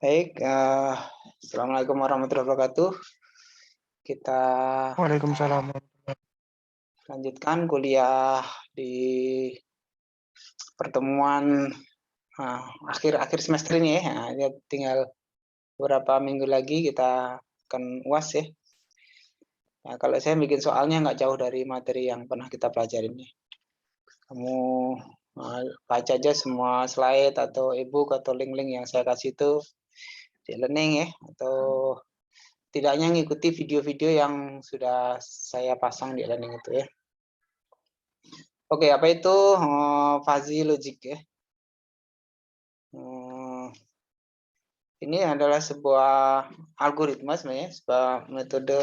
Baik, Assalamualaikum warahmatullahi wabarakatuh. Kita Waalaikumsalam. lanjutkan kuliah di pertemuan akhir semester ini ya. Nah, ya, tinggal beberapa minggu lagi kita akan UAS ya. Nah, kalau saya bikin soalnya nggak jauh dari materi yang pernah kita pelajarin nih. Kamu baca aja semua slide atau ebook atau link-link yang saya kasih itu di learning ya, atau tidaknya ngikuti video-video yang sudah saya pasang di learning itu ya. Oke, apa itu fuzzy logic ya? Ini adalah sebuah algoritma sebenarnya, sebuah metode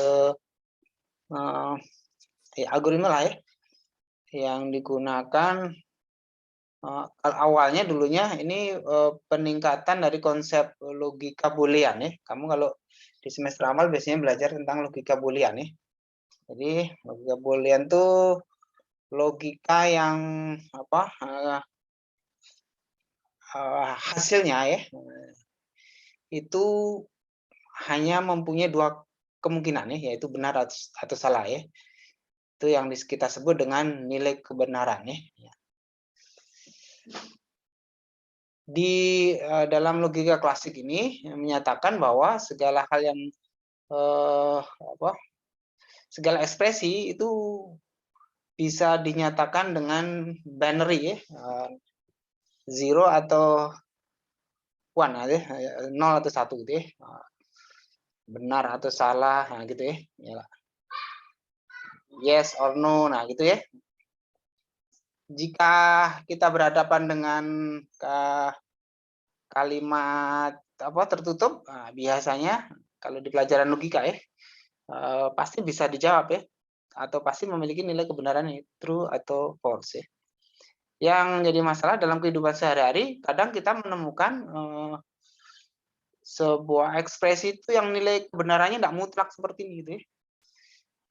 algoritma lah ya, yang digunakan awalnya dulunya ini peningkatan dari konsep logika boolean ya. Kamu kalau di semester awal biasanya belajar tentang logika boolean ya. Jadi logika boolean tuh logika yang hasilnya ya itu hanya mempunyai dua kemungkinan ya, yaitu benar atau salah ya. Itu yang kita sebut dengan nilai kebenaran ya. Di dalam logika klasik ini menyatakan bahwa segala hal yang segala ekspresi itu bisa dinyatakan dengan binary ya, 0 atau 1 ya, 0 atau 1 gitu ya. Benar atau salah, nah gitu ya. Yes or no, nah gitu ya. Jika kita berhadapan dengan kalimat tertutup, nah, biasanya kalau di pelajaran logika ya, pasti bisa dijawab ya, atau pasti memiliki nilai kebenaran true atau false ya. Yang jadi masalah dalam kehidupan sehari-hari, kadang kita menemukan sebuah ekspresi itu yang nilai kebenarannya tidak mutlak seperti ini gitu ya.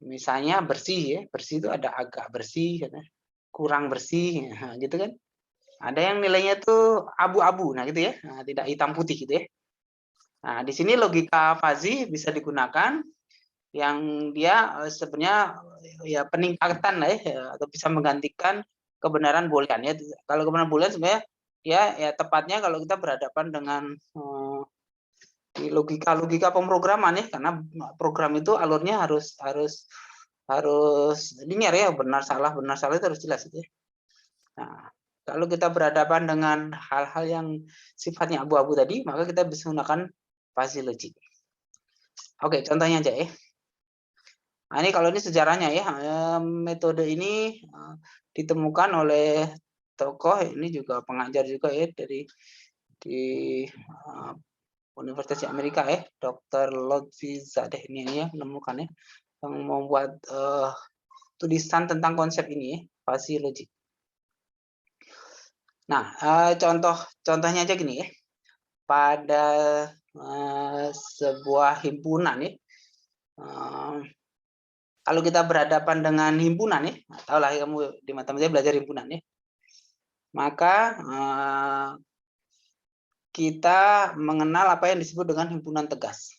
Misalnya bersih ya, bersih itu ada agak bersih, kurang bersih, gitu kan. Ada yang nilainya tuh abu-abu, nah gitu ya, nah, tidak hitam putih gitu ya. Nah di sini logika fuzzy bisa digunakan, yang dia sebenarnya ya peningkatan lah ya, atau bisa menggantikan kebenaran boolean ya. Kalau kebenaran boolean sebenarnya ya tepatnya kalau kita berhadapan dengan logika pemrograman ya, karena program itu alurnya harus linear ya, benar salah itu harus jelas itu ya. Nah, kalau kita berhadapan dengan hal-hal yang sifatnya abu-abu tadi, maka kita bisa menggunakan fuzzy logic. Oke, contohnya aja ya. Nah, ini kalau ini sejarahnya ya, metode ini ditemukan oleh tokoh, ini juga pengajar juga ya di Universitas Amerika ya, Dr. Lotfi Zadeh ini ya menemukannya, yang membuat tulisan tentang konsep ini ya, fuzzy logic. Nah, contohnya aja gini ya. Pada sebuah himpunan ya, kalau kita berhadapan dengan himpunan ya, tahu lah kamu di matematika belajar himpunan ya, maka kita mengenal apa yang disebut dengan himpunan tegas,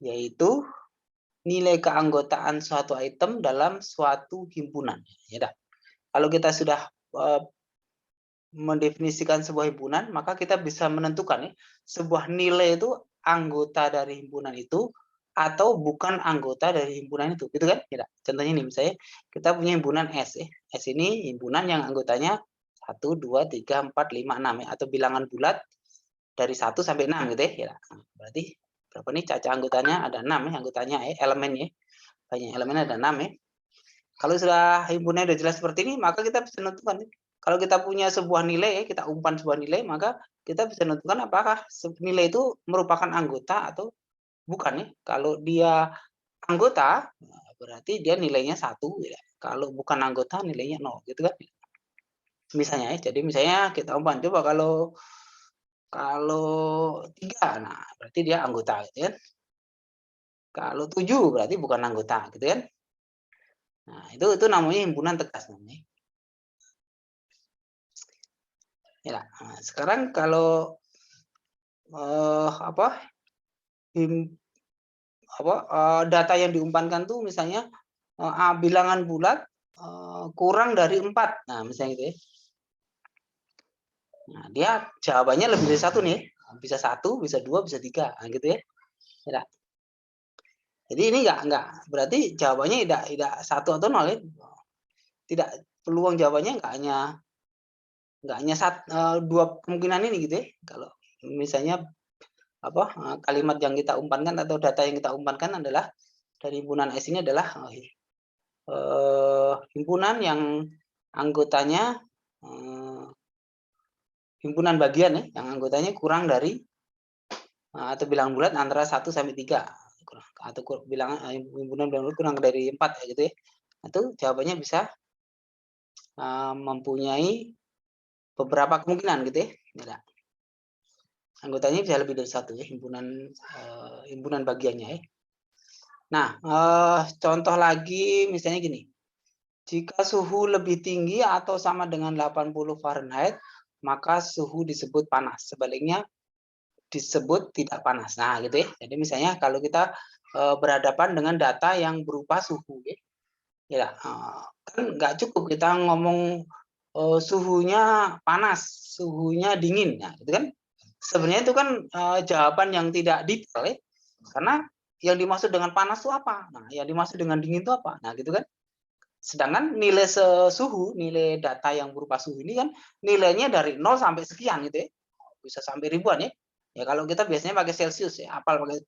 yaitu nilai keanggotaan suatu item dalam suatu himpunan. Ya, kalau kita sudah mendefinisikan sebuah himpunan, maka kita bisa menentukan ya, sebuah nilai itu anggota dari himpunan itu atau bukan anggota dari himpunan itu, gitu kan? Ya, contohnya nih, misalnya kita punya himpunan S ya. S ini himpunan yang anggotanya 1, 2, 3, 4, 5, 6 ya, atau bilangan bulat dari 1 sampai 6 gitu ya. Nah, berarti berapa nih caca anggotanya? Ada 6 ya anggotanya ya, elemennya. Banyak elemennya ada 6 ya. Kalau sudah himpunannya sudah jelas seperti ini, maka kita bisa menentukan. Kalau kita punya sebuah nilai, kita umpan sebuah nilai, maka kita bisa menentukan apakah nilai itu merupakan anggota atau bukan ya. Kalau dia anggota, berarti dia nilainya 1. Ya. Kalau bukan anggota, nilainya 0. Gitu kan? Misalnya ya. Jadi misalnya kita umpan, coba kalau 3, nah berarti dia anggota. Gitu kan? Kalau 7, berarti bukan anggota. Gitu kan? Nah, itu namanya himpunan tegas namanya. Ya, nah, sekarang kalau apa, him apa, data yang diumpankan tuh misalnya, bilangan bulat, kurang dari 4. Nah, misalnya gitu ya. Nah, dia jawabannya lebih dari satu nih, bisa satu, bisa dua, bisa tiga, nah, gitu ya. Ya. Jadi ini enggak berarti jawabannya tidak satu atau nol ya. Tidak, peluang jawabannya enggak hanya dua kemungkinan ini gitu ya. Kalau misalnya apa, kalimat yang kita umpankan atau data yang kita umpankan adalah dari himpunan S ini adalah himpunan yang anggotanya himpunan bagian ya, yang anggotanya kurang dari atau bilangan bulat antara 1 sampai 3 atau bilangan himpunan bilangan bulat kurang dari 4 ya gitu ya. Itu jawabannya bisa mempunyai beberapa kemungkinan gitu ya. Ya. Anggotanya bisa lebih dari satu ya, himpunan bagiannya ya. Nah, contoh lagi misalnya gini. Jika suhu lebih tinggi atau sama dengan 80 Fahrenheit, maka suhu disebut panas. Sebaliknya disebut tidak panas. Nah, gitu ya. Jadi misalnya kalau kita berhadapan dengan data yang berupa suhu, ya, kan nggak cukup kita ngomong suhunya panas, suhunya dingin, nah, itu kan sebenarnya itu kan jawaban yang tidak detail ya, karena yang dimaksud dengan panas itu apa? Nah, yang dimaksud dengan dingin itu apa? Nah, gitu kan. Sedangkan nilai suhu, nilai data yang berupa suhu ini kan nilainya dari 0 sampai sekian gitu ya. Bisa sampai ribuan ya. Ya kalau kita biasanya pakai Celcius ya, apal pakai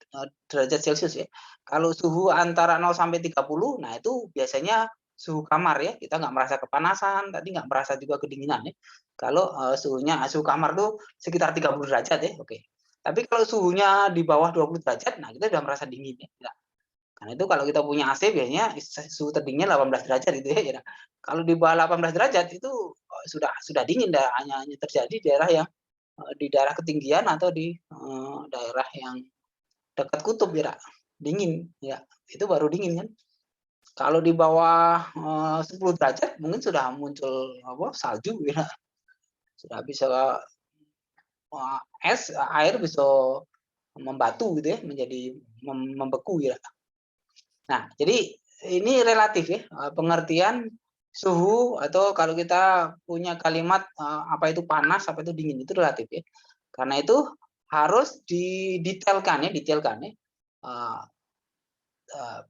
derajat Celcius ya. Kalau suhu antara 0 sampai 30, nah itu biasanya suhu kamar ya. Kita nggak merasa kepanasan, tadi nggak merasa juga kedinginan ya. Kalau suhu kamar tuh sekitar 30 derajat ya, oke. Tapi kalau suhunya di bawah 20 derajat, nah kita udah merasa dingin ya. Nah, itu kalau kita punya AC biasanya suhu terdinginnya 18 derajat gitu ya. Kalau di bawah 18 derajat itu sudah dingin hanya terjadi di daerah yang di daerah ketinggian atau di daerah yang dekat kutub ya, dingin ya. Itu baru dingin kan. Kalau di bawah 10 derajat mungkin sudah muncul apa salju ya. Sudah bisa air bisa membatu gitu ya, menjadi membeku ya. Nah, jadi ini relatif ya, pengertian suhu atau kalau kita punya kalimat apa itu panas, apa itu dingin itu relatif ya. Karena itu harus didetailkan ya,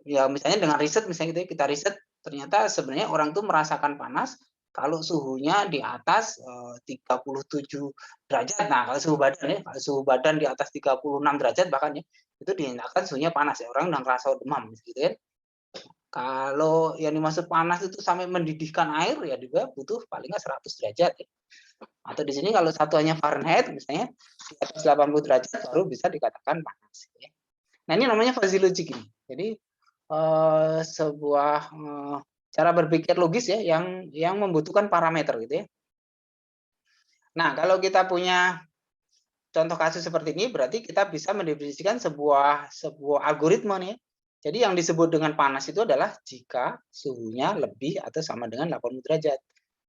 ya misalnya dengan riset misalnya gitu ya, kita riset ternyata sebenarnya orang tuh merasakan panas kalau suhunya di atas 37 derajat. Nah, kalau suhu badan ya, kalau suhu badan di atas 36 derajat bahkan ya, itu dinyatakan suhunya panas ya, orang udah ngerasa demam gitu ya. Kalau yang dimaksud panas itu sampai mendidihkan air ya juga butuh paling nggak 100 derajat ya. Atau di sini kalau satuannya Fahrenheit misalnya di atas 80 derajat baru bisa dikatakan panas ya. Nah, ini namanya fuzzy logic ini. Jadi sebuah cara berpikir logis ya yang membutuhkan parameter gitu ya. Nah, kalau kita punya contoh kasus seperti ini berarti kita bisa mendefinisikan sebuah algoritma nih. Jadi yang disebut dengan panas itu adalah jika suhunya lebih atau sama dengan 80 derajat.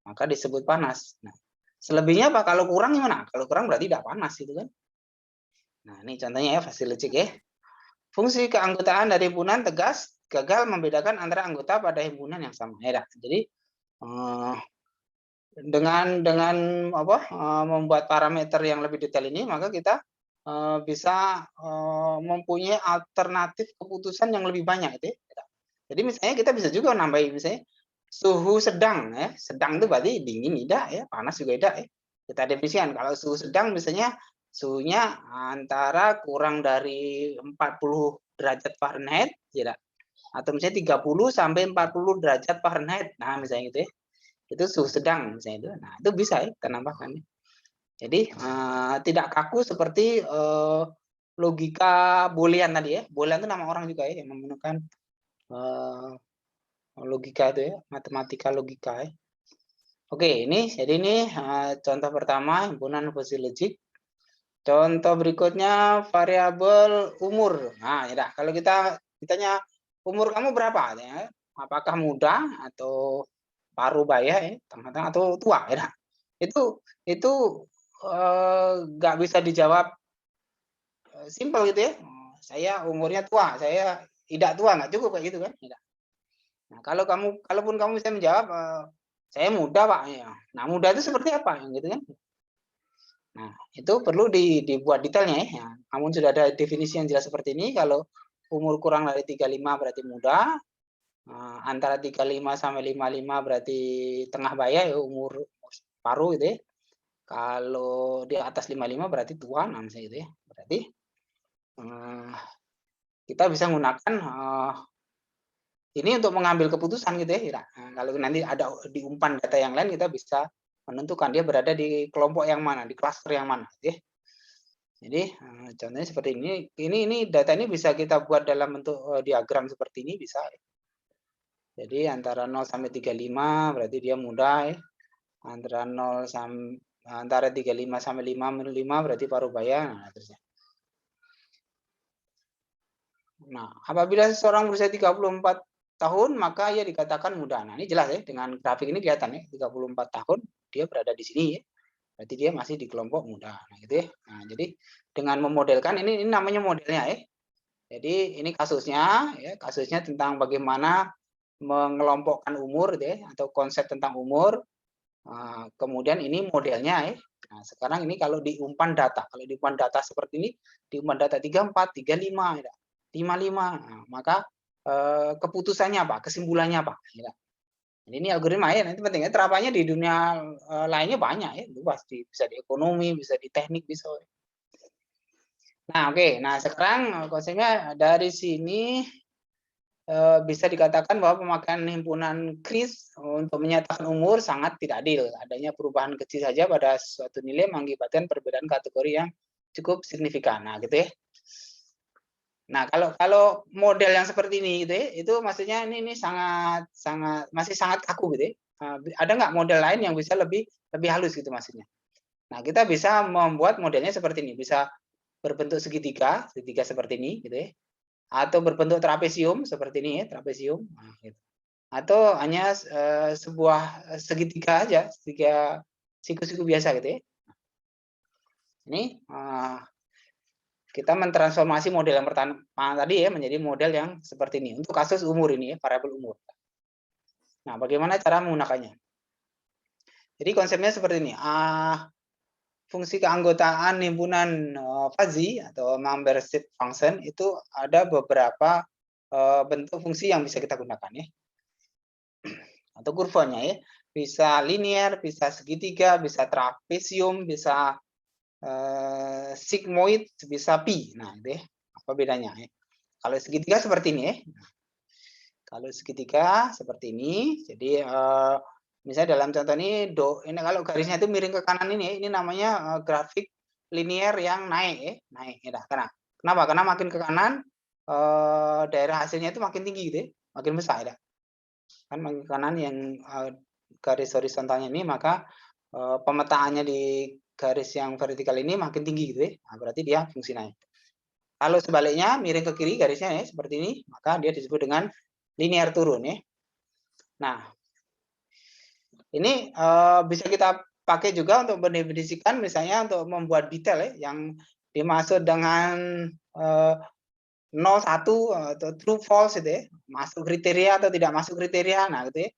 Maka disebut panas. Nah, selebihnya apa? Kalau kurang gimana? Kalau kurang berarti tidak panas gitu kan. Nah, ini contohnya ya fuzzy logic ya. Fungsi keanggotaan dari himpunan tegas gagal membedakan antara anggota pada himpunan yang sama. Ya, jadi dengan apa, membuat parameter yang lebih detail ini, maka kita bisa mempunyai alternatif keputusan yang lebih banyak gitu ya. Jadi misalnya kita bisa juga nambahin misalnya suhu sedang ya, sedang itu berarti dingin tidak ya, panas juga tidak ya. Kita definisikan kalau suhu sedang misalnya suhunya antara kurang dari 40 derajat Fahrenheit tidak, atau misalnya 30 sampai 40 derajat Fahrenheit. Nah, misalnya gitu ya. Itu suhu sedang misalnya itu. Nah, itu bisa ya kita nambahkan. Jadi tidak kaku seperti logika Boolean tadi ya. Boolean itu nama orang juga ya yang menggunakan logika itu ya, matematika logika ya. Oke, jadi ini contoh pertama himpunan fuzzy logic. Contoh berikutnya variabel umur. Nah, ya kalau kita ditanya umur kamu berapa ya? Apakah muda atau paruh baya ya, tengah-tengah atau tua ya. Itu nggak bisa dijawab simpel gitu ya. Saya umurnya tua, saya tidak tua, nggak cukup kayak gitu kan, tidak. Nah, kalaupun kamu bisa menjawab, "Saya muda, Pak," ya. Nah, muda itu seperti apa? Gitu kan. Nah, itu perlu dibuat detailnya ya. Namun sudah ada definisi yang jelas seperti ini, kalau umur kurang dari 35 berarti muda, antara 35 sampai 55 berarti tengah baya ya, umur paruh gitu ya. Kalau di atas 55 berarti tua, nah misalnya gitu ya. Berarti kita bisa menggunakan ini untuk mengambil keputusan gitu ya. Nah, kalau nanti ada di umpan data yang lain, kita bisa menentukan dia berada di kelompok yang mana, di klaster yang mana gitu ya. Jadi contohnya seperti ini. Ini data ini bisa kita buat dalam bentuk diagram seperti ini bisa. Jadi antara 0 sampai 35 berarti dia muda ya. Antara 35 sampai 55 berarti paruh baya. Nah, terusnya. Nah, apabila seseorang berusia 34 tahun, maka ia dikatakan muda. Nah, ini jelas ya, dengan grafik ini kelihatan ya, 34 tahun dia berada di sini ya. Berarti dia masih di kelompok muda. Nah, gitu ya. Nah, jadi dengan memodelkan ini namanya modelnya ya. Jadi ini kasusnya ya, kasusnya tentang bagaimana mengelompokkan umur gitu ya, atau konsep tentang umur. Kemudian ini modelnya ya. Nah, sekarang ini kalau di umpan data, kalau di umpan data seperti ini, di umpan data 34, 35 ya. 55. Nah, maka keputusannya apa? Kesimpulannya apa? Ya. Jadi ini algoritma ya, nanti pentingnya terapanya di dunia lainnya banyak ya, luas, bisa di ekonomi, bisa di teknik, bisa. Nah, oke. Nah, sekarang konsepnya dari sini bisa dikatakan bahwa pemakaian himpunan kris untuk menyatakan umur sangat tidak adil. Adanya perubahan kecil saja pada suatu nilai mengakibatkan perbedaan kategori yang cukup signifikan. Nah, gitu ya. Nah, kalau model yang seperti ini gitu ya, itu maksudnya ini sangat masih sangat kaku gitu ya. Ada nggak model lain yang bisa lebih halus gitu maksudnya. Nah, kita bisa membuat modelnya seperti ini, bisa berbentuk segitiga seperti ini gitu ya. Atau berbentuk trapesium seperti ini ya, trapesium. Nah, gitu. Atau hanya sebuah segitiga aja, segitiga siku-siku biasa gitu ya. Ini kita mentransformasi model yang pertama tadi ya menjadi model yang seperti ini untuk kasus umur ini ya, variabel umur. Nah, bagaimana cara menggunakannya? Jadi konsepnya seperti ini. Fungsi keanggotaan himpunan fuzzy atau membership function itu ada beberapa bentuk fungsi yang bisa kita gunakan ya. Atau kurvanya ya. Bisa linear, bisa segitiga, bisa trapesium, bisa sigmoid, bisa pi. Nah, itu ya. Apa bedanya ya? Kalau segitiga seperti ini ya. Kalau segitiga seperti ini, jadi misalnya dalam contoh ini ini kalau garisnya itu miring ke kanan ini namanya grafik linear yang naik ya, naik ya. Kenapa? Karena makin ke kanan daerah hasilnya itu makin tinggi gitu ya, makin besar ya. Kan makin ke kanan yang garis horizontalnya ini, maka pemetaannya di garis yang vertikal ini makin tinggi gitu ya. Nah, berarti dia fungsi naik. Kalau sebaliknya miring ke kiri garisnya ya seperti ini, maka dia disebut dengan linear turun ya. Nah, ini bisa kita pakai juga untuk mendefinisikan misalnya untuk membuat detail ya, yang dimaksud dengan 0, 1 atau true false itu ya, masuk kriteria atau tidak masuk kriteria. Nah, gitu ya.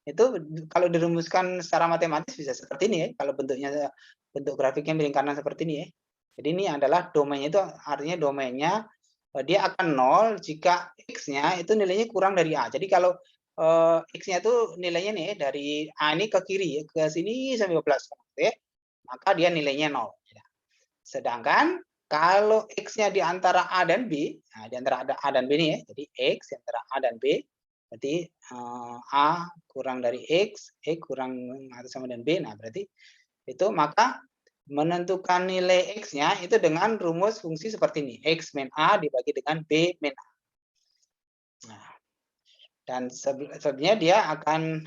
Itu kalau dirumuskan secara matematis bisa seperti ini ya, kalau bentuk grafiknya miring kanan seperti ini ya. Jadi ini adalah domainnya, itu artinya domainnya dia akan 0 jika X-nya itu nilainya kurang dari A. Jadi kalau X-nya itu nilainya nih dari A ini ke kiri, ke sini sampai 12, ya, maka dia nilainya 0. Sedangkan kalau X-nya di antara A dan B, nah, di antara A dan B ini ya, jadi X di antara A dan B, berarti A kurang dari X kurang atau sama dengan B, nah berarti itu maka menentukan nilai X-nya itu dengan rumus fungsi seperti ini. X min A dibagi dengan B min A. Nah, dan sebenarnya dia akan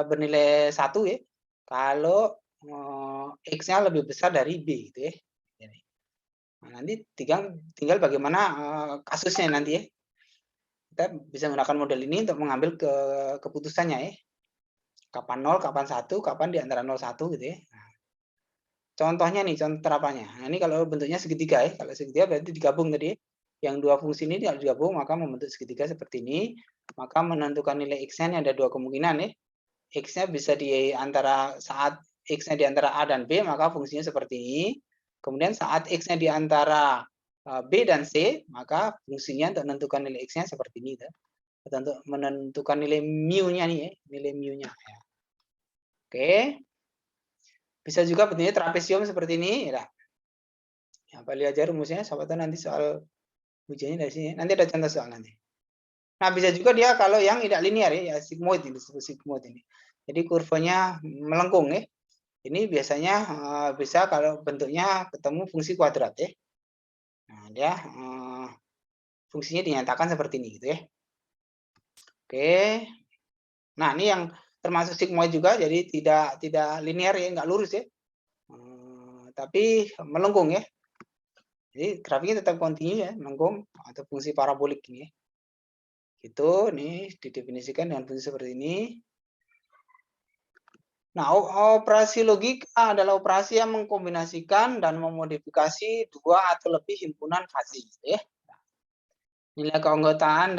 bernilai 1 ya, kalau X-nya lebih besar dari B gitu ya. Nah, nanti tinggal bagaimana kasusnya nanti ya. Kita bisa menggunakan model ini untuk mengambil keputusannya ya. Kapan 0, kapan 1, kapan di antara 0, 1 gitu ya. Nah, contohnya nih, contoh terapannya. Nah, ini kalau bentuknya segitiga ya. Kalau segitiga berarti digabung tadi. Yang dua fungsi ini kalau digabung maka membentuk segitiga seperti ini. Maka menentukan nilai X-nya ini ada dua kemungkinan ya. X-nya bisa di antara saat X-nya di antara A dan B, maka fungsinya seperti ini. Kemudian saat X-nya di antara B dan C, maka fungsinya untuk menentukan nilai X-nya seperti ini. Atau untuk menentukan nilai mu-nya nih ya, nilai mu-nya. Ya. Oke. Bisa juga bentuknya trapesium seperti ini. Ya. Ya, Pak aja rumusnya, siapa tahu nanti soal ujiannya dari sini. Nanti ada contoh soal nanti. Nah, bisa juga dia kalau yang tidak linear ya sigmoid ini disebut sigmoid ini. Jadi kurvanya melengkung ya. Ini biasanya bisa kalau bentuknya ketemu fungsi kuadrat ya. Nah, dia fungsinya dinyatakan seperti ini gitu ya. Oke. Nah, ini yang termasuk sigmoid juga, jadi tidak linear ya, nggak lurus ya. Tapi melengkung ya. Jadi grafiknya tetap kontinu ya, melengkung atau fungsi parabolik ini ya. Itu nih didefinisikan dengan fungsi seperti ini. Nah, operasi logika adalah operasi yang mengkombinasikan dan memodifikasi dua atau lebih himpunan fuzzy. Ya. Nilai keanggotaan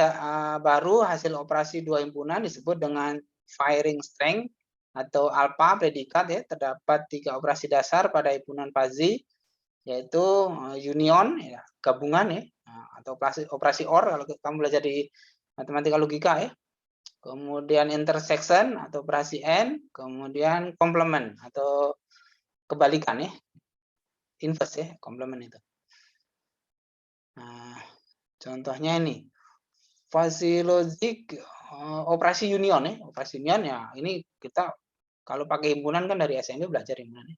baru hasil operasi dua himpunan disebut dengan firing strength atau alpha predikat ya. Terdapat tiga operasi dasar pada himpunan fuzzy, yaitu union, ya, gabungan ya, atau operasi OR kalau kamu belajar di matematika logika ya. Kemudian intersection atau operasi AND, kemudian complement atau kebalikan ya, inverse ya, complement itu. Nah, contohnya ini, fuzzy logic operasi union ya, operasi union ya, ini kita kalau pakai himpunan kan dari SMP belajar himpunan ya.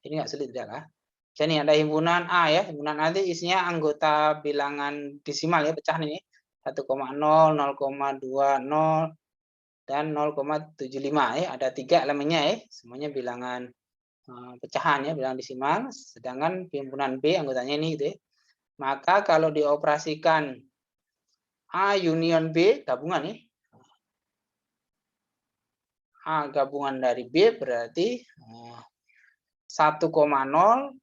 Ini nggak sulit tidak lah. Jadi ada himpunan A ya, himpunan A itu isinya anggota bilangan desimal ya, pecah nih, 1,0, 0,20, dan 0,75 ya, ada 3 elemennya ya, semuanya bilangan pecahan ya, bilangan desimal. Sedangkan himpunan B anggotanya ini gitu ya. Maka kalau dioperasikan A union B gabungan ya, A gabungan dari B berarti 1,0, 0,45,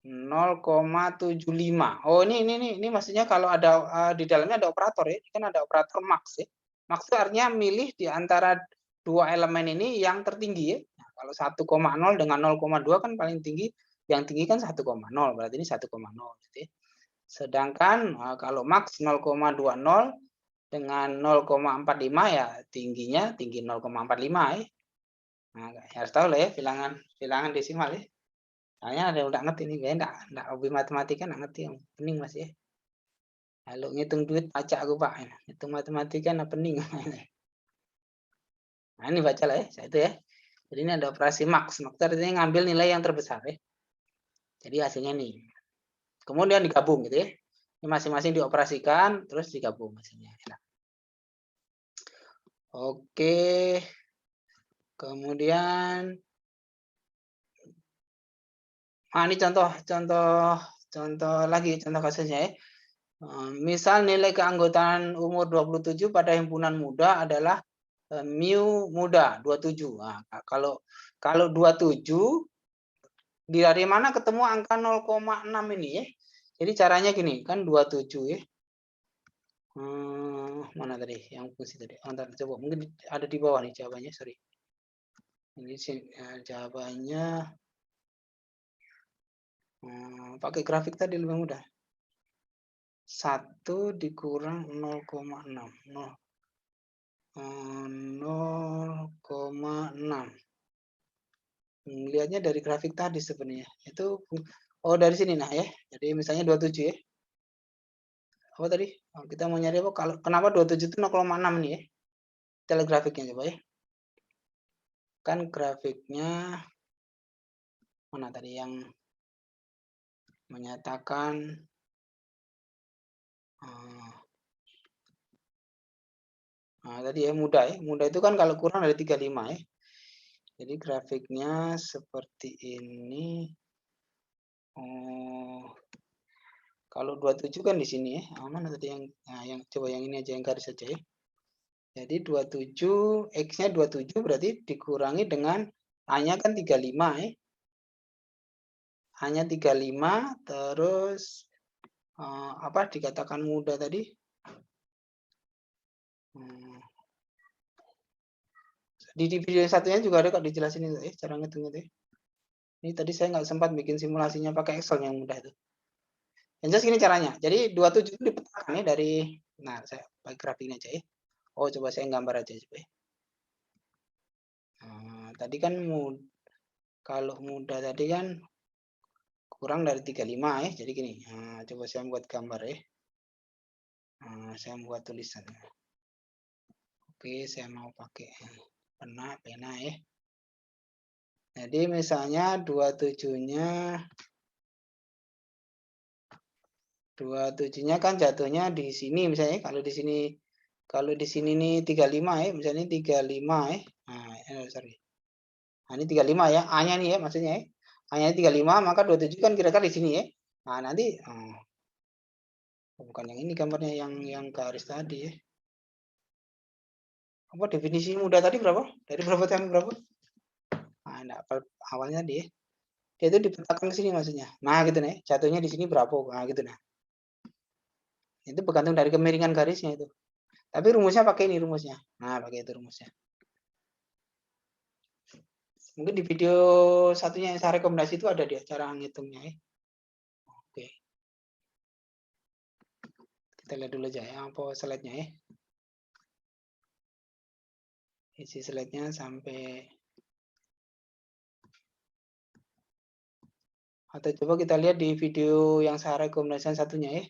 0,75. Oh, ini maksudnya kalau ada di dalamnya ada operator ya. Ini kan ada operator max ya. Max itu artinya milih di antara dua elemen ini yang tertinggi ya. Nah, kalau 1,0 dengan 0,2 kan paling tinggi, yang tinggi kan 1,0, berarti ini 1,0 gitu ya. Sedangkan kalau max 0,20 dengan 0,45 ya tingginya tinggi 0,45 ya. Nah, harus tahu lah ya bilangan desimal ya. Soalnya ada udah ngerti nih, kayaknya enggak hobi matematika enggak ngerti yang pening Mas ya. Kalau ngitung duit pajak aku Pak, ngitung matematika enggak pening. Nah, ini baca lah ya, saya itu ya. Jadi ini ada operasi max. Max artinya ngambil nilai yang terbesar ya. Jadi hasilnya nih. Kemudian digabung gitu ya. Ini masing-masing dioperasikan terus digabung hasilnya. Nah. Oke. Kemudian ini contoh lagi contoh kasusnya ya. Misal nilai keanggotaan umur 27 pada himpunan muda adalah mu muda 27. Nah, kalau 27 dari mana ketemu angka 0,6 ini ya. Jadi caranya gini, kan 27 ya. Mana tadi yang fungsi tadi? Coba mungkin ada di bawah nih jawabannya, sorry. Ini jawabannya pakai grafik tadi lebih mudah. 1 dikurang 0,6. 0,6. Lihatnya dari grafik tadi sebenarnya. Itu dari sini nah ya. Jadi misalnya 27 ya. Apa tadi? Kita mau nyari apa? Kalau kenapa 27 itu 0,6 nih ya? Kita lihat grafiknya coba ya. Kan grafiknya mana tadi yang menyatakan tadi ya muda ya. Muda itu kan kalau kurang dari 35 ya. Jadi grafiknya seperti ini. Kalau 27 kan di sini ya. Mana tadi yang coba yang ini aja yang garis saja ya. Jadi 27 X-nya 27 berarti dikurangi dengan A-nya kan 35 ya. A-nya 35, terus apa dikatakan mudah tadi? Di video satunya juga ada kok dijelasin itu cara ngitungnya tuh. Ini tadi saya nggak sempat bikin simulasinya pakai Excel yang mudah tuh. Yang jelas gini caranya. Jadi 27 itu dipetakan ya dari, nah saya pakai grafiknya aja ya. Oh coba saya gambar aja coba ya. Tadi kan kalau mudah tadi kan kurang dari 35 ya. Jadi gini, coba saya buat gambar ya. Saya buat tulisan. Oke, saya mau pakai pena ya. Jadi misalnya 27-nya kan jatuhnya di sini misalnya. Kalau di sini nih 35 ya, misalnya 35 ya. Sorry. Nah, ini 35 ya, A-nya nih ya maksudnya ya. A-nya 35, maka 27 kan kira-kira di sini ya. Nah, nanti bukan yang ini gambarnya, yang garis tadi ya. Apa definisi mudah tadi berapa? Dari berapa sampai berapa? Nah, enggak, awalnya dia itu dipetakan ke sini maksudnya. Nah, gitu nih. Jatuhnya di sini berapa? Nah, gitu nah. Itu bergantung dari kemiringan garisnya itu. Tapi rumusnya pakai ini rumusnya. Nah, pakai itu rumusnya. Mungkin di video satunya yang saya rekomendasi itu ada dia cara ngitungnya ya. Oke. Kita lihat dulu aja ya apa slide-nya ya. Isi slide-nya sampai, atau coba kita lihat di video yang saya rekomendasikan satunya ya.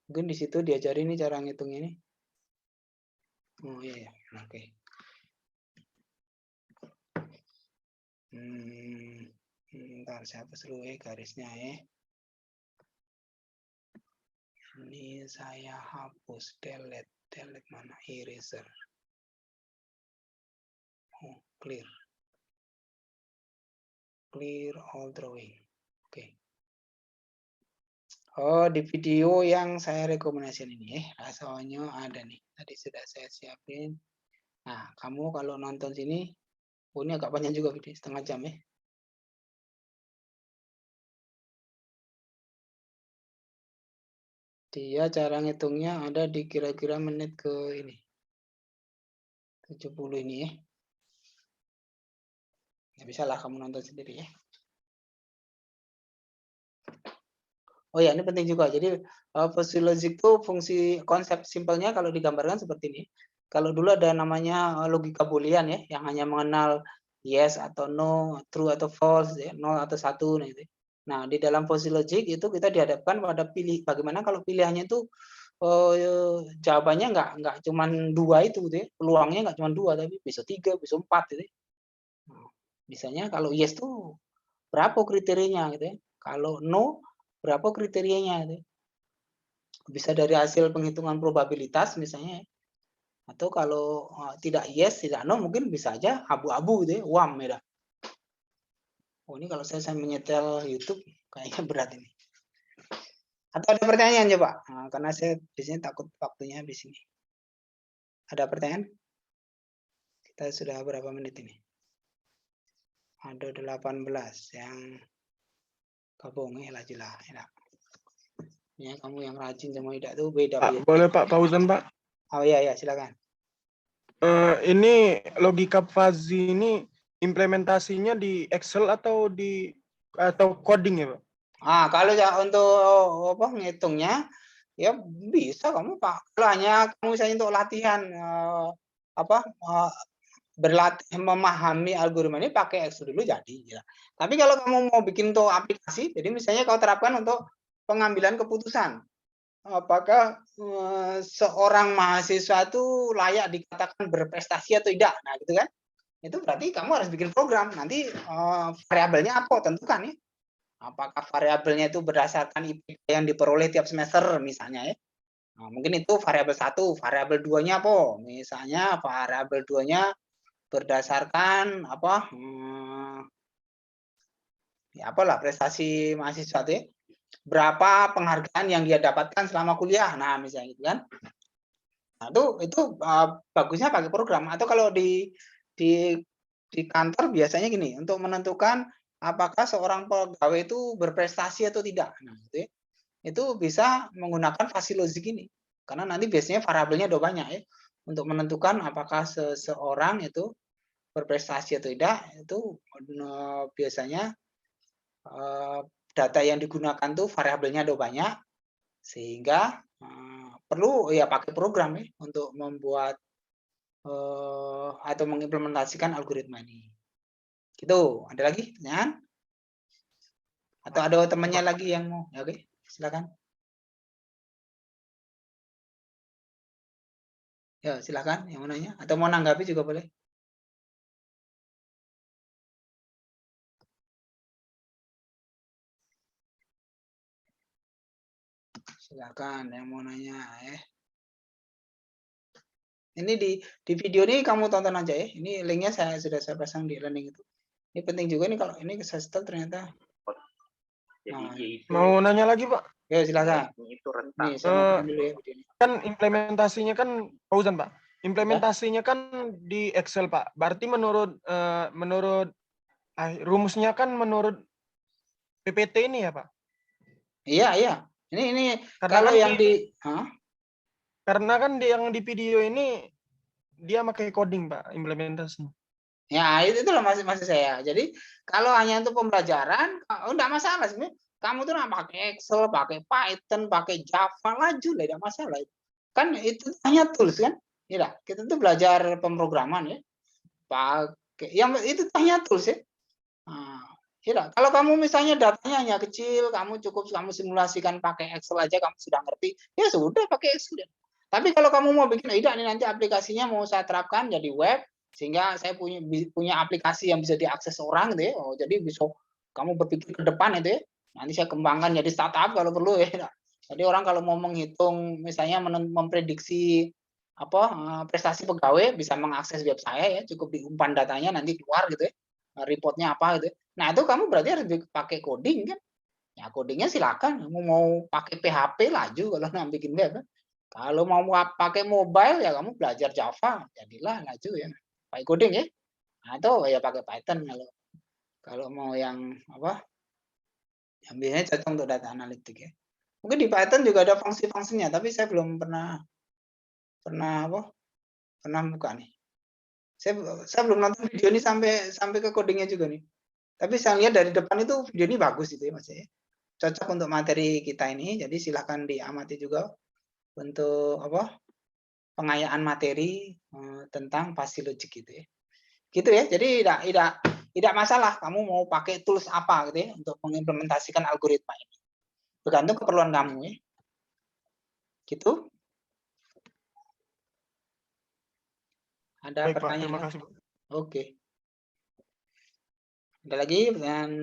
Mungkin di situ diajarin nih cara ngitung ini. Oh iya, oke. Ntar saya hapus dulu ya garisnya ya. Ini saya hapus, delete mana, eraser. Oh, clear all drawing. Oke. Oh, di video yang saya rekomendasikan ini ya, rasanya ada nih. Tadi sudah saya siapin. Nah, kamu kalau nonton sini, ini agak panjang juga video, setengah jam ya. Dia cara ngitungnya ada di kira-kira menit ke ini. 70 ini ya. Ya bisa lah kamu nonton sendiri ya. Oh ya, ini penting juga. Jadi fungsi logik itu fungsi konsep simpelnya kalau digambarkan seperti ini. Kalau dulu ada namanya logika boolean ya, yang hanya mengenal yes atau no, true atau false, ya, 0 atau 1. Nah, di dalam fungsi logik itu kita dihadapkan pada bagaimana kalau pilihannya itu jawabannya nggak cuma 2 itu gitu ya. Peluangnya nggak cuma 2, tapi bisa 3, bisa 4 gitu ya. Nah, misalnya kalau yes tuh berapa kriterianya gitu ya. Kalau no berapa kriterianya gitu. Bisa dari hasil penghitungan probabilitas misalnya, atau kalau tidak yes tidak no mungkin bisa aja abu-abu gitu ya, wam ya. Oh ini kalau saya menyetel YouTube kayaknya berat ini. Atau ada pertanyaan coba? Nah, karena saya biasanya takut waktunya habis ini. Ada pertanyaan? Kita sudah berapa menit ini? Ada 18 yang gabung ya lah. Ya, kamu yang rajin sama tidak tuh beda. Pak, boleh Pak pausan Pak? Oh iya silakan. Ini logika fuzzy ini implementasinya di Excel atau coding ya Pak? Kalau ya untuk apa ngitungnya ya bisa kamu Pak. Kalau hanya kamu misalnya untuk latihan berlatih memahami algoritma ini pakai Excel dulu jadi ya. Tapi kalau kamu mau bikin untuk aplikasi, jadi misalnya kau terapkan untuk pengambilan keputusan. Apakah seorang mahasiswa itu layak dikatakan berprestasi atau tidak? Nah, gitu kan? Itu berarti kamu harus bikin program. Nanti variabelnya apa? Tentukan ya. Apakah variabelnya itu berdasarkan IPK yang diperoleh tiap semester misalnya ya. Nah, mungkin itu variabel 1, variabel 2-nya apa? Misalnya variabel 2-nya berdasarkan apa? Ya apalah prestasi mahasiswa itu ya. Berapa penghargaan yang dia dapatkan selama kuliah. Nah, misalnya gitu kan. Nah, itu bagusnya pakai program atau kalau di di kantor biasanya gini, untuk menentukan apakah seorang pegawai itu berprestasi atau tidak. Nah, gitu ya. Itu bisa menggunakan fasi logik ini. Karena nanti biasanya variabelnya udah banyak ya. Untuk menentukan apakah seseorang itu berprestasi atau tidak, itu biasanya data yang digunakan tuh variabelnya udah banyak, sehingga perlu ya pakai program ya untuk membuat atau mengimplementasikan algoritma ini. Gitu. Ada lagi pertanyaan? Atau ada temannya lagi yang mau? Ya, oke, silakan. Ya, silakan yang mau nanya atau mau nanggapi juga boleh. Silakan yang mau nanya ya. Ini di video ini kamu tonton aja ya. Ini linknya sudah saya pasang di landing itu. Ini penting juga nih kalau ini saya setel ternyata. Nah, Mau nanya lagi, Pak? ya silakan. Itu rentan. Nih, saya mau dulu ya video ini. Kan implementasinya kan, Fauzan, Pak. Implementasinya kan di Excel, Pak. Berarti menurut rumusnya kan menurut PPT ini ya, Pak? Iya, iya. Ini Karena kalau kan yang karena kan yang di video ini dia pakai coding, Pak, implementasi. ya itu loh masih saya. Jadi kalau hanya untuk pembelajaran, enggak masalah sebenarnya. Kamu tuh pakai Excel, pakai Python, pakai Java, laju lah, tidak masalah. Kan itu hanya tools kan? Tidak, kita tuh belajar pemrograman ya. Pakai yang itu hanya tools ya. Nah, tidak. Kalau kamu misalnya datanya hanya kecil, kamu simulasikan pakai Excel aja, kamu sudah ngerti, ya sudah pakai Excel. Tapi kalau kamu mau bikin, tidak ini nanti aplikasinya mau saya terapkan jadi web, sehingga saya punya aplikasi yang bisa diakses orang gitu ya. Oh, jadi bisa kamu berpikir ke depan itu ya. Nanti saya kembangkan jadi startup kalau perlu ya. Jadi orang kalau mau menghitung misalnya memprediksi prestasi pegawai bisa mengakses web saya ya, cukup diumpan datanya nanti keluar gitu ya. Reportnya apa gitu. Nah, itu kamu berarti harus pakai coding kan? Ya codingnya silakan. Kamu mau pakai PHP laju kalau nak bikin web. Kalau mau pakai mobile ya kamu belajar Java, jadilah laju ya. Pakai coding ya. Atau ya pakai Python kalau mau yang yang biasanya cocok untuk data analitik ya. Mungkin di Python juga ada fungsi-fungsinya, tapi saya belum pernah buka nih. Saya belum nonton video ini sampai ke codingnya juga nih. Tapi saya lihat dari depan itu video ini bagus itu ya Mas ya. Cocok untuk materi kita ini, jadi silahkan diamati juga untuk pengayaan materi tentang fasi logik gitu ya. Gitu ya. Jadi tidak masalah kamu mau pakai tools apa gitu ya untuk mengimplementasikan algoritma ini. Bergantung keperluan kamu ya. Gitu. Ada Baik, Pak. pertanyaan? Terima kasih, Pak. Oke. Ada lagi pertanyaan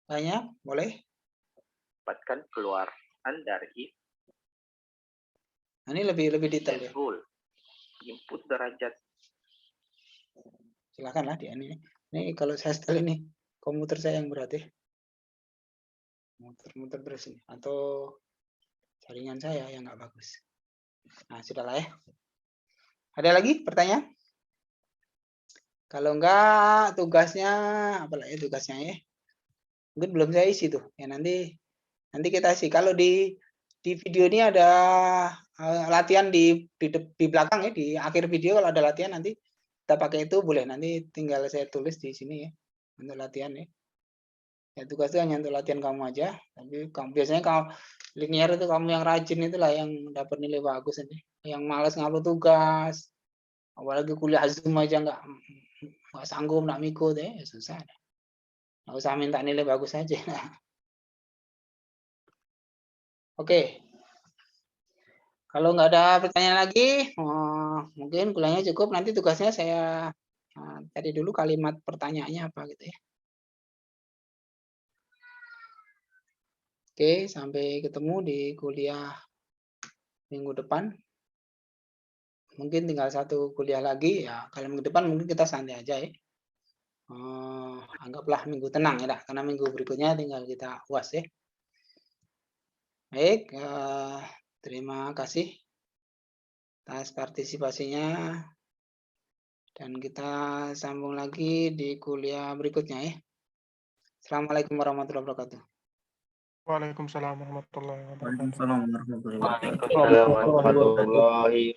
banyak? Boleh? Dapatkan keluaran dari Nah, ini lebih detail ya. Input derajat. Silakan lah dia ini. Ini kalau saya setel ini komputer saya yang berat ya. Muter-muter terus ini. Atau jaringan saya yang nggak bagus. Nah, sudahlah ya. Ada lagi pertanyaan? Kalau enggak tugasnya apalagi tugasnya ya. Mungkin belum saya isi tuh. Ya nanti kita isi. Kalau di video ini ada latihan di belakang ya, di akhir video kalau ada latihan nanti kita pakai itu boleh. Nanti tinggal saya tulis di sini ya untuk latihan ya. Ya tugas itu hanya untuk latihan kamu aja. Tapi biasanya kalau linear itu kamu yang rajin itulah yang dapat nilai bagus nanti. Yang malas ngupload tugas, apalagi kuliah Zoom aja nggak sanggup, nggak ngikut ya susah. Nggak usah minta nilai bagus aja. Oke. Kalau nggak ada pertanyaan lagi, mungkin kuliahnya cukup. Nanti tugasnya saya cari dulu kalimat pertanyaannya apa gitu ya. Oke, sampai ketemu di kuliah minggu depan. Mungkin tinggal satu kuliah lagi ya. Kalau minggu depan mungkin kita santai aja ya. Anggaplah minggu tenang ya, karena minggu berikutnya tinggal kita UAS ya. Baik, terima kasih atas partisipasinya. Dan kita sambung lagi di kuliah berikutnya ya. Assalamualaikum warahmatullahi wabarakatuh. Waalaikumsalam warahmatullahi wabarakatuh. Waalaikumsalam warahmatullahi wabarakatuh. Waalaikumsalam warahmatullahi